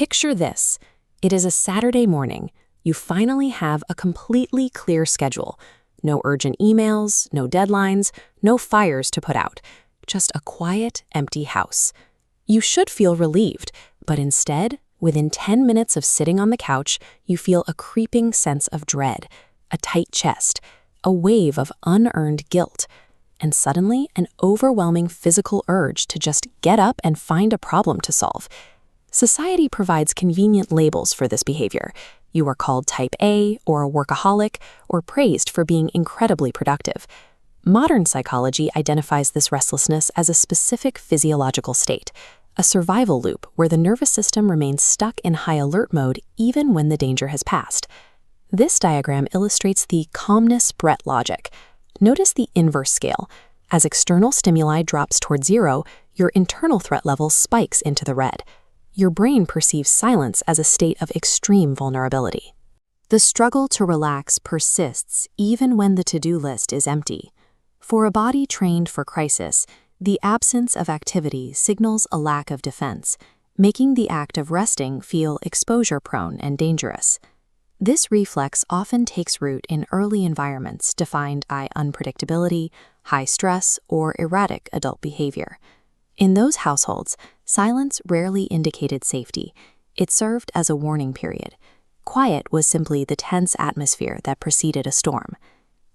Picture this. It is a Saturday morning. You finally have a completely clear schedule. No urgent emails, no deadlines, no fires to put out. Just a quiet, empty house. You should feel relieved, but instead, within 10 minutes of sitting on the couch, you feel a creeping sense of dread, a tight chest, a wave of unearned guilt, and suddenly an overwhelming physical urge to just get up and find a problem to solve. Society provides convenient labels for this behavior. You are called type A or a workaholic or praised for being incredibly productive. Modern psychology identifies this restlessness as a specific physiological state, a survival loop where the nervous system remains stuck in high alert mode even when the danger has passed. This diagram illustrates the Calmness Threat logic. Notice the inverse scale. As external stimuli drops toward zero, your internal threat level spikes into the red. Your brain perceives silence as a state of extreme vulnerability. The struggle to relax persists even when the to-do list is empty. For a body trained for crisis, the absence of activity signals a lack of defense, making the act of resting feel exposure-prone and dangerous. This reflex often takes root in early environments defined by unpredictability, high stress, or erratic adult behavior. In those households, silence rarely indicated safety. It served as a warning period. Quiet was simply the tense atmosphere that preceded a storm.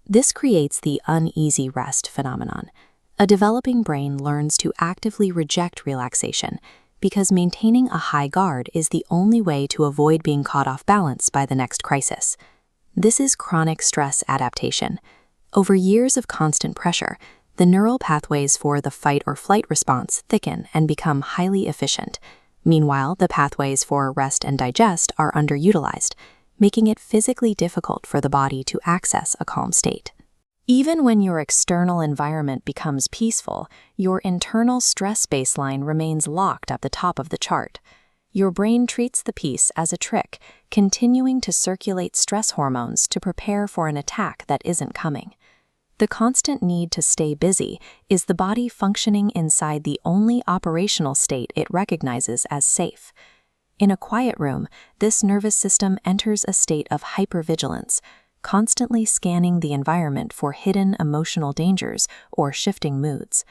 This creates the uneasy rest phenomenon. A developing brain learns to actively reject relaxation because maintaining a high guard is the only way to avoid being caught off balance by the next crisis. This is chronic stress adaptation. Over years of constant pressure, the neural pathways for the fight or flight response thicken and become highly efficient. Meanwhile, the pathways for rest and digest are underutilized, making it physically difficult for the body to access a calm state. Even when your external environment becomes peaceful, your internal stress baseline remains locked at the top of the chart. Your brain treats the peace as a trick, continuing to circulate stress hormones to prepare for an attack that isn't coming. The constant need to stay busy is the body functioning inside the only operational state it recognizes as safe. In a quiet room, this nervous system enters a state of hypervigilance, constantly scanning the environment for hidden emotional dangers or shifting moods.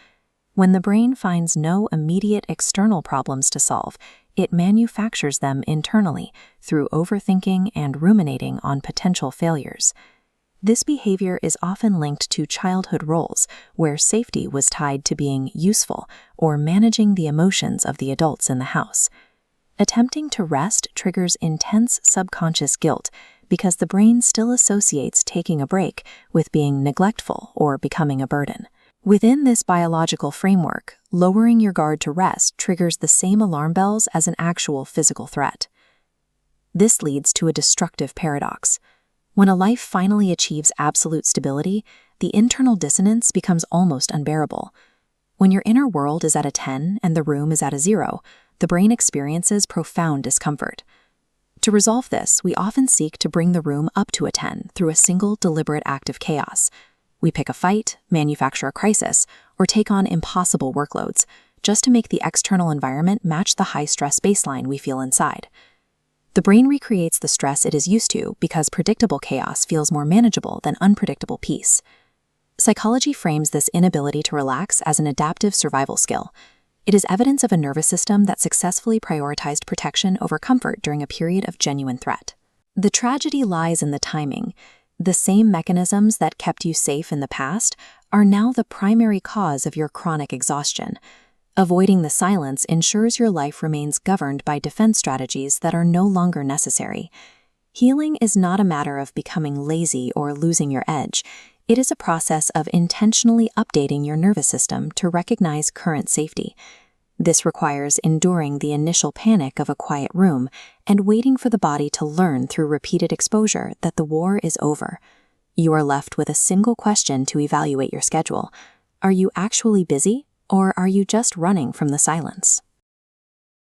When the brain finds no immediate external problems to solve, it manufactures them internally through overthinking and ruminating on potential failures. This behavior is often linked to childhood roles where safety was tied to being useful or managing the emotions of the adults in the house. Attempting to rest triggers intense subconscious guilt because the brain still associates taking a break with being neglectful or becoming a burden. Within this biological framework, lowering your guard to rest triggers the same alarm bells as an actual physical threat. This leads to a destructive paradox. When a life finally achieves absolute stability, the internal dissonance becomes almost unbearable. When your inner world is at a 10 and the room is at a 0, the brain experiences profound discomfort. To resolve this, we often seek to bring the room up to a 10 through a single deliberate act of chaos. We pick a fight, manufacture a crisis, or take on impossible workloads, just to make the external environment match the high-stress baseline we feel inside. The brain recreates the stress it is used to because predictable chaos feels more manageable than unpredictable peace. Psychology frames this inability to relax as an adaptive survival skill. It is evidence of a nervous system that successfully prioritized protection over comfort during a period of genuine threat. The tragedy lies in the timing. The same mechanisms that kept you safe in the past are now the primary cause of your chronic exhaustion. Avoiding the silence ensures your life remains governed by defense strategies that are no longer necessary. Healing is not a matter of becoming lazy or losing your edge. It is a process of intentionally updating your nervous system to recognize current safety. This requires enduring the initial panic of a quiet room and waiting for the body to learn through repeated exposure that the war is over. You are left with a single question to evaluate your schedule. Are you actually busy, or are you just running from the silence?